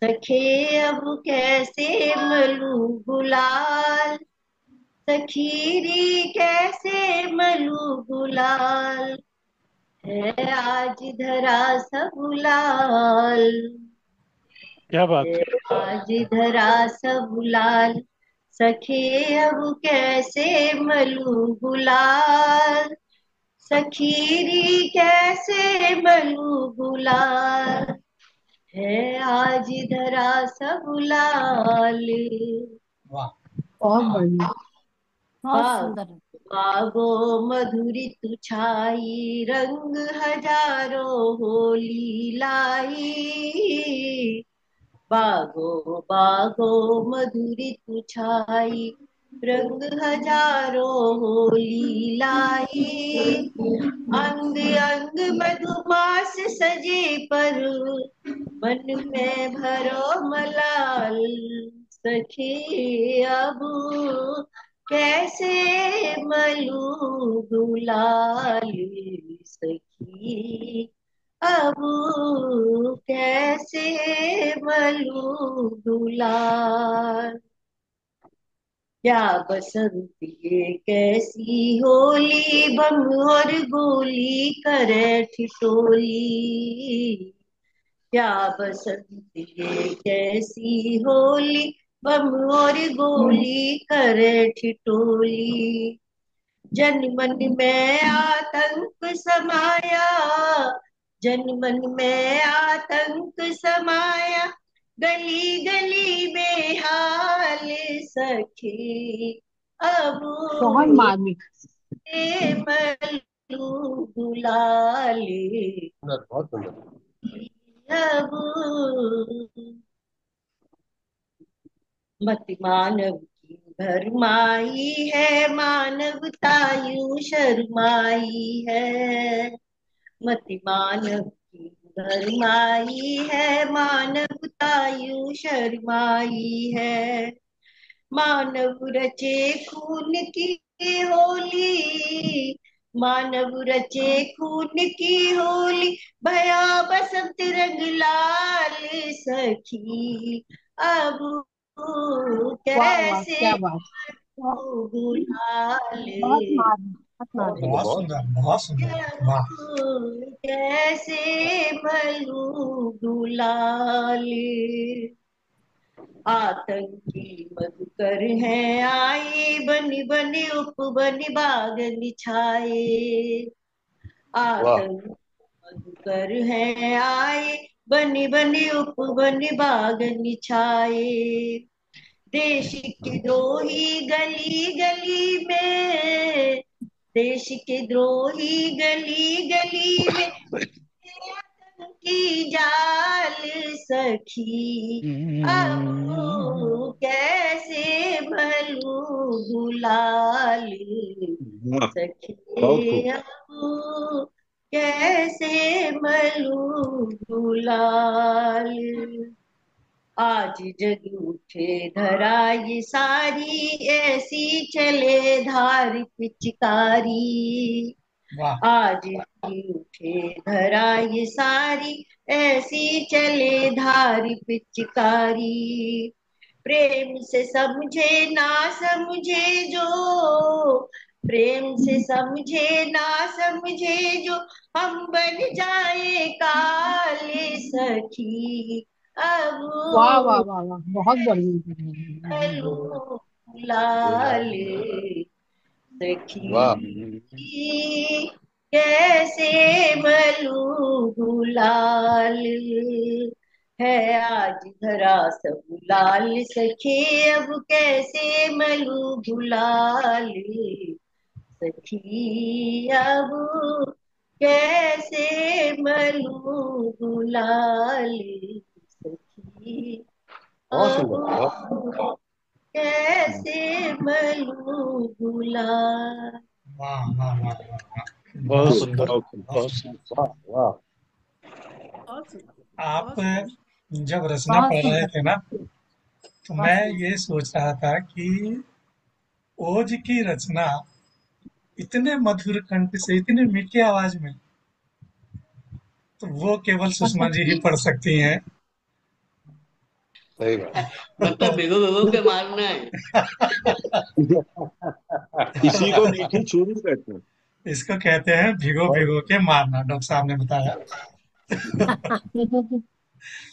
[SPEAKER 9] सखे अब कैसे मलू गुलाल, सखीरी कैसे मलू गुलाल, है आज धरा सब लाल,
[SPEAKER 5] क्या बात
[SPEAKER 9] है
[SPEAKER 5] है।
[SPEAKER 9] आज धरा सब लाल, सखे अब कैसे मलू गुलाल, सखीरी कैसे मलू गुलाल, है आज धरा सब लाल।
[SPEAKER 2] वाह।
[SPEAKER 3] बहुत बढ़िया।
[SPEAKER 4] बहुत
[SPEAKER 9] बाग
[SPEAKER 4] सुंदर।
[SPEAKER 9] बागो मधुरी तू छाई, रंग हजारों होली लाई, बागो बागो मधुरी तू छाई, रंग हजारों होली लाई, अंग अंग मधुमास सजे पर, मन में भरो मलाल, सखी अब कैसे मलू गुलाल, सखी अब कैसे मलू गुलाल, क्या बसंती ये कैसी होली, बम और गोली करे ठिठोली, क्या बसंती ये कैसी होली, बम और गोली करे ठिठोली, जन मन में आतंक समाया, जन मन में आतंक समाया, गली गली बेहाल, सखी अब
[SPEAKER 3] बहुत मार्मिक।
[SPEAKER 9] मलू गुलाल,
[SPEAKER 6] बहुत सुंदर।
[SPEAKER 9] अब मत मानव की भरमाई है, मानवता यूं शर्माई है, मत मानव की भरमाई है, मानवता यूं शर्माई है, मानव रचे खून की होली, मानव रचे खून की होली, भया बसंत रंग लाल, सखी अब
[SPEAKER 3] वाह वाह,
[SPEAKER 9] कैसे
[SPEAKER 3] क्या बात। बहुत
[SPEAKER 9] गुलाल,
[SPEAKER 3] बहुत मार्मिक, बहुत
[SPEAKER 6] बहुत
[SPEAKER 3] मार्मिक।
[SPEAKER 6] सुंदर,
[SPEAKER 2] बहुत
[SPEAKER 6] बहुत
[SPEAKER 2] सुंदर, बहुत सुंदर। वाह।
[SPEAKER 9] कैसे भलू गुलाल, आतंकी मधुकर हैं आए, बनी बनी उपबनी बागन छाए,
[SPEAKER 6] वाह।
[SPEAKER 9] आतंकी मधुकर हैं आए, बनी बनी उपबनी बागन छाए, देश के द्रोही गली गली में, देश के द्रोही गली गली में, की जाल, सखी अब कैसे भलू गुलाल,
[SPEAKER 1] वाह, बहुत खूब।
[SPEAKER 9] सखी अब कैसे मलू गुलाल, आज जग उठे धरा ये सारी, ऐसी चले धार पिचकारी,
[SPEAKER 2] वाह।
[SPEAKER 9] आज जग उठे धरा ये सारी, ऐसी चले धार पिचकारी, प्रेम से समझे ना समझे जो, प्रेम से समझे ना समझे जो, हम बन जाए काले, सखी अब
[SPEAKER 3] वाह वाह वाह वाह, बहुत बढ़िया।
[SPEAKER 9] लाल,
[SPEAKER 6] वाह।
[SPEAKER 9] सखी कैसे मलू गुलाल, है आज धरा सब लाल, सखी अब कैसे मलू गुलाल, सखी अब कैसे मलू गुलाल, सखी
[SPEAKER 6] बहुत सुंदर, बहुत
[SPEAKER 9] अब कैसे भलू गुलाल।
[SPEAKER 2] वाह वाह वाह वाह वाह,
[SPEAKER 5] बहुत
[SPEAKER 2] बहुत
[SPEAKER 5] सुंदर,
[SPEAKER 2] सुंदर,
[SPEAKER 1] बहुत
[SPEAKER 2] बहुत
[SPEAKER 5] बहुत
[SPEAKER 2] सुंदर।
[SPEAKER 5] सुंदर।
[SPEAKER 1] वाह वाह।
[SPEAKER 7] बहुत सुंदर,
[SPEAKER 2] आप
[SPEAKER 7] बहुत सुंदर।
[SPEAKER 2] जब रचना
[SPEAKER 4] बहुत
[SPEAKER 2] पढ़ रहे
[SPEAKER 4] सुंदर,
[SPEAKER 2] थे ना, तो
[SPEAKER 4] बहुत
[SPEAKER 2] मैं
[SPEAKER 4] सुंदर।
[SPEAKER 2] ये सोच रहा था कि ओज की रचना इतने मधुर कंठ से, इतने मीठी आवाज में, तो वो केवल सुषमा जी ही पढ़ सकती हैं।
[SPEAKER 1] सही बात।
[SPEAKER 8] लगता है भिगो भिगो के मारना है।
[SPEAKER 1] इसी को मीठी छुरी कहते हैं।
[SPEAKER 2] इसको कहते हैं भिगो
[SPEAKER 1] और
[SPEAKER 2] भिगो के मारना, डॉक्टर साहब ने बताया।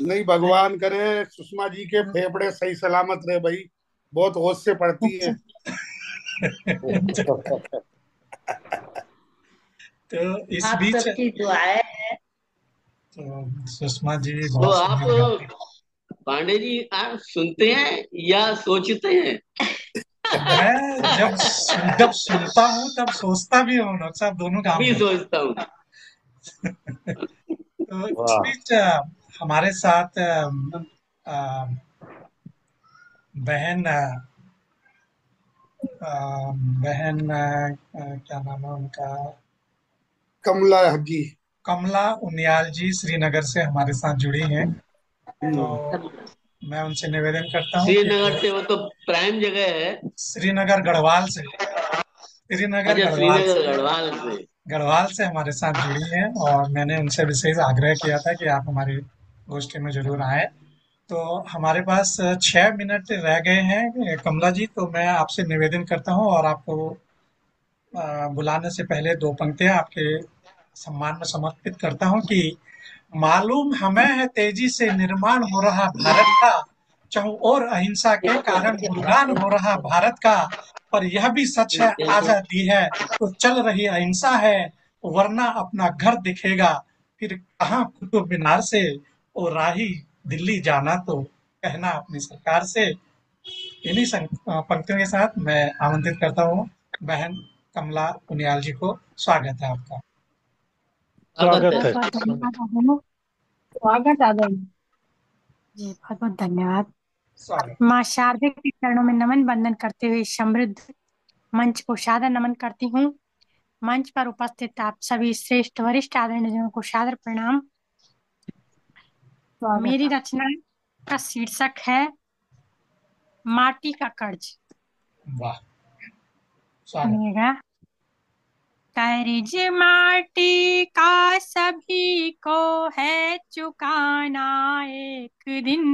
[SPEAKER 10] नहीं, भगवान करे सुषमा जी के फेफड़े सही सलामत रहे भाई, बहुत होश से पढ़ती है।
[SPEAKER 2] तो इस
[SPEAKER 9] आप
[SPEAKER 2] बीच
[SPEAKER 9] सबकी दुआएं हैं।
[SPEAKER 2] तो सुषमा जी
[SPEAKER 8] तो
[SPEAKER 2] बहुत
[SPEAKER 8] आप
[SPEAKER 2] सुंदर गाती
[SPEAKER 8] पांडे जी आप सुनते हैं या सोचते हैं?
[SPEAKER 2] हैं। मैं जब सुनता हूँ तब सोचता भी हूँ डॉक्टर साहब, दोनों काम
[SPEAKER 8] भी
[SPEAKER 2] करता
[SPEAKER 8] सोचता हूँ।
[SPEAKER 2] हूँ। तो इस
[SPEAKER 1] वाह।
[SPEAKER 2] बीच हमारे साथ अ, बहन बहन क्या नाम है उनका,
[SPEAKER 10] कमला जी।
[SPEAKER 2] कमला उनियाल जी श्रीनगर से हमारे साथ जुड़ी हैं। तो मैं उनसे निवेदन करता हूँ कि
[SPEAKER 8] श्रीनगर
[SPEAKER 2] वो
[SPEAKER 8] से वो तो प्राइम जगह है।
[SPEAKER 2] श्रीनगर गढ़वाल से, श्रीनगर
[SPEAKER 8] अच्छा,
[SPEAKER 2] गढ़वाल से,
[SPEAKER 8] श्रीनगर गढ़वाल से।
[SPEAKER 2] गढ़वाल से हमारे साथ जुड़ी हैं, और मैंने उनसे विशेष आग्रह किया था कि आप हमारी गोष्ठी में जरूर आए। तो हमारे पास 6 मिनट रह गए हैं कमला जी, तो मैं आपसे निवेदन करता हूँ और आपको बुलाने से पहले दो पंक्तियां आपके सम्मान में समर्पित करता हूँ कि मालूम हमें है तेजी से निर्माण हो रहा भारत का, चारों ओर अहिंसा के कारण गुणगान हो रहा भारत का, पर यह भी सच है आजादी है तो चल रही अहिंसा है, वरना अपना घर दिखेगा फिर कहाँ कुतुब मीनार से, ओ राही दिल्ली जाना तो कहना अपनी सरकार से। इन्हीं पंक्तियों के साथ मैं आमंत्रित करता हूँ बहन कमला उनियाल जी को। स्वागत है आपका।
[SPEAKER 8] स्वागत
[SPEAKER 5] स्वागत
[SPEAKER 8] है।
[SPEAKER 3] बहुत
[SPEAKER 5] है।
[SPEAKER 3] बहुत
[SPEAKER 5] स्वागत।
[SPEAKER 3] धन्यवाद आदरणीय। स्वागत आदरणीय जी, बहुत बहुत धन्यवाद।
[SPEAKER 2] स्वागत।
[SPEAKER 3] माँ शारदे के चरणों में नमन बंदन करते हुए समृद्ध मंच को सादर नमन करती हूँ। मंच पर उपस्थित आप सभी श्रेष्ठ वरिष्ठ आदरणीयों को सादर प्रणाम। मेरी रचना का शीर्षक है माटी का कर्ज।
[SPEAKER 2] वाह, स्वागत।
[SPEAKER 3] सुनिएगा। कर्ज माटी का सभी को है चुकाना एक दिन,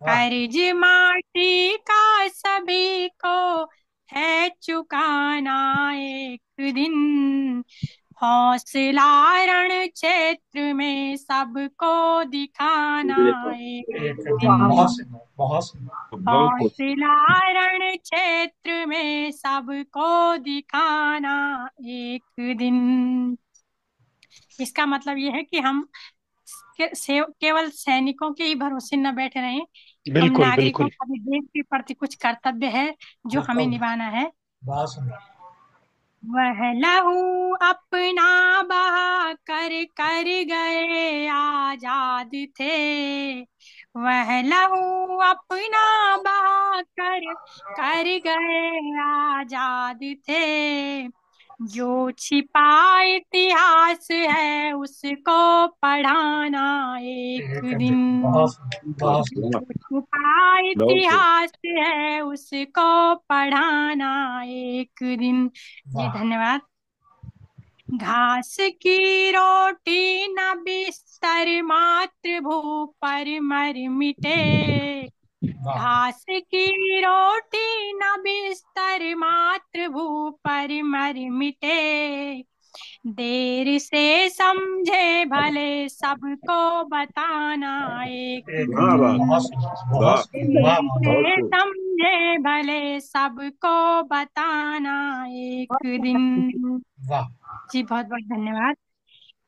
[SPEAKER 2] वाह,
[SPEAKER 3] कर्ज माटी का सभी को है चुकाना एक दिन, हौसला रण क्षेत्र में सबको दिखाना एक
[SPEAKER 2] एक दिन।
[SPEAKER 3] दिन,
[SPEAKER 2] बहुत सुंदर, बहुत सुंदर।
[SPEAKER 1] बहुत खूब।
[SPEAKER 3] हौसला रण क्षेत्र में सबको दिखाना एक दिन। इसका मतलब यह है कि हम केवल सैनिकों के ही भरोसे न बैठे रहें, हम
[SPEAKER 5] बिल्कुल
[SPEAKER 3] नागरिकों
[SPEAKER 5] बिल्कुल।
[SPEAKER 3] का भी देश के प्रति कुछ कर्तव्य है जो हमें
[SPEAKER 2] बिल्कुल,
[SPEAKER 3] निभाना है।
[SPEAKER 2] बहुत सुंदर।
[SPEAKER 3] वह लहू अपना बहा कर गए आजाद थे, वह लहू अपना बहा कर गए आजाद थे, जो छिपा इतिहास है उसको पढ़ाना एक
[SPEAKER 2] एक दिन।
[SPEAKER 3] दिन,
[SPEAKER 2] बहुत सुंदर, बहुत सुंदर।
[SPEAKER 3] जो छुपा
[SPEAKER 1] बहुत खूब।
[SPEAKER 3] इतिहास है उसको पढ़ाना एक दिन। जी
[SPEAKER 2] वाह,
[SPEAKER 3] धन्यवाद। घास की रोटी न बिस्तर मातृभू पर मर मिटे,
[SPEAKER 2] वाह।
[SPEAKER 3] घास की रोटी न बिस्तर मातृभू पर मर मिटे, देर से समझे भले सबको बताना एक
[SPEAKER 2] एक
[SPEAKER 1] वाह
[SPEAKER 2] दिन।
[SPEAKER 1] वाह
[SPEAKER 2] बहुत
[SPEAKER 3] दिन,
[SPEAKER 2] सुंदर, बहुत
[SPEAKER 1] वाह।
[SPEAKER 2] सुंदर। वाह वाह वाह।
[SPEAKER 1] बहुत
[SPEAKER 3] देर से
[SPEAKER 1] खूब।
[SPEAKER 3] समझे भले सबको बताना एक दिन।
[SPEAKER 2] वाह,
[SPEAKER 3] जी बहुत बहुत धन्यवाद।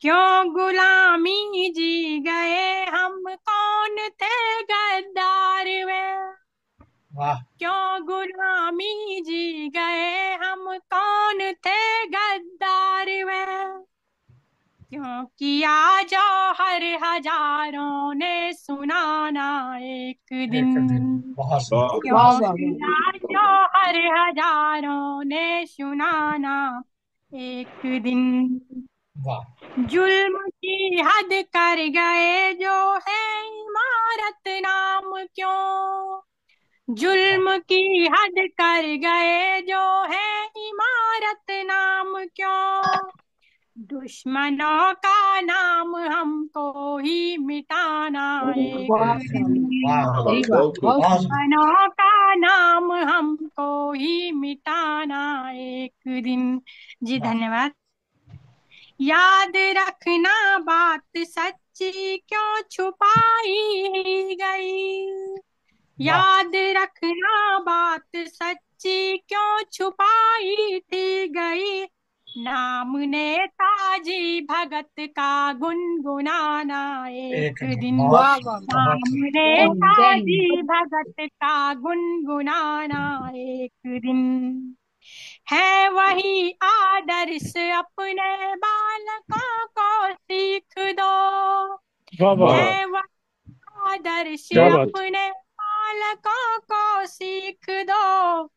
[SPEAKER 3] क्यों गुलामी जी गए हम कौन थे गद्दार में,
[SPEAKER 2] वाह।
[SPEAKER 3] क्यों गुलामी जी गए हम कौन थे गद्दार में, क्यों किया जौहर हजारों ने सुनाना एक दिन।
[SPEAKER 2] बहुत सुंदर।
[SPEAKER 3] क्यों किया जौहर हजारों ने सुनाना एक दिन।
[SPEAKER 2] वाह।
[SPEAKER 3] जुल्म की हद कर गए जो है इमारत नाम क्यों। जुल्म की हद कर गए जो है इमारत नाम क्यों। दुश्मनों का नाम हमको ही मिटाना एक दिन। दुश्मनों का नाम हमको ही मिटाना एक दिन। जी धन्यवाद। याद रखना बात सच्ची क्यों छुपाई गई। याद रखना बात सच्ची क्यों छुपाई थी गई। नाम नेताजी भगत का गुनगुनाना एक दिन। नाम नेताजी भगत का गुनगुनाना एक दिन। है वही आदर्श अपने बालकों को सीख दो। है वही आदर्श अपने बालकों को सीख दो।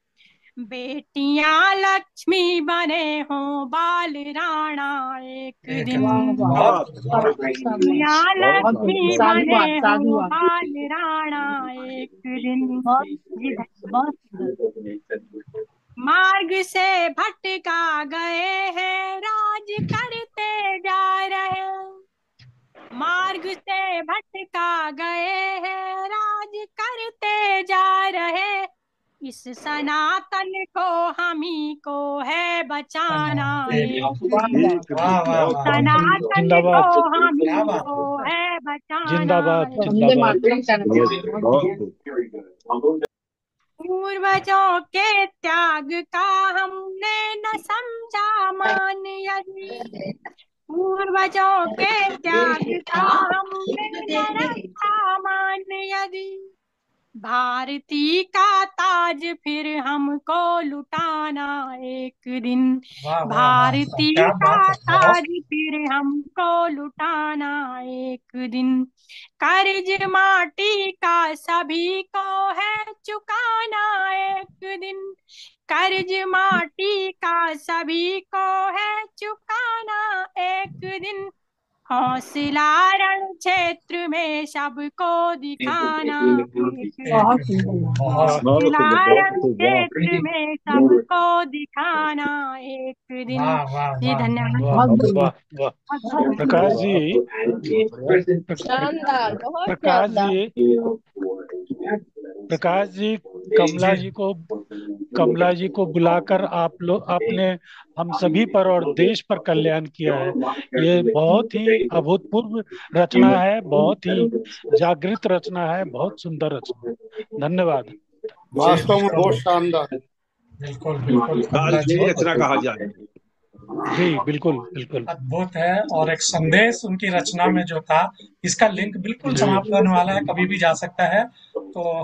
[SPEAKER 3] बेटियां लक्ष्मी बने हों बाल राणा एक दिन। बेटियां लक्ष्मी बने हों बाल राणा एक दिन। जी मार्ग से भटका गए हैं राज करते जा रहे। मार्ग से भटका गए हैं राज करते जा रहे। इस सनातन को हमी को है बचाना एक दिन। सनातन को हमी को है बचाना। पूर्वजों के त्याग का हमने न समझा मान यदि। पूर्वजों के त्याग का हमने न रखा मान यदि। भारती का ताज फिर हमको लुटाना एक दिन। भारती का ताज फिर हमको लुटाना एक दिन। कर्ज माटी का सभी को है चुकाना एक दिन। कर्ज माटी का सभी को है चुकाना एक दिन। हौसला रण क्षेत्र में सबको दिखाना एक दिन। हौसला रण क्षेत्र में सबको दिखाना एक दिन। जी धन्यवाद।
[SPEAKER 5] प्रकाश जी, प्रकाश जी कमला जी को बुलाकर आपने हम सभी पर और देश पर कल्याण किया है। ये बहुत ही अभूतपूर्व रचना है, बहुत ही जागृत रचना है, बहुत सुंदर रचना है। धन्यवाद।
[SPEAKER 10] वास्तव में बहुत शानदार।
[SPEAKER 2] बिल्कुल बिल्कुल कमला जी
[SPEAKER 1] रचना कहा जाए।
[SPEAKER 5] जी बिल्कुल बिल्कुल
[SPEAKER 2] अद्भुत है। और एक संदेश उनकी रचना में जो था, इसका लिंक बिल्कुल समाप्त होने वाला है, कभी भी जा सकता है। तो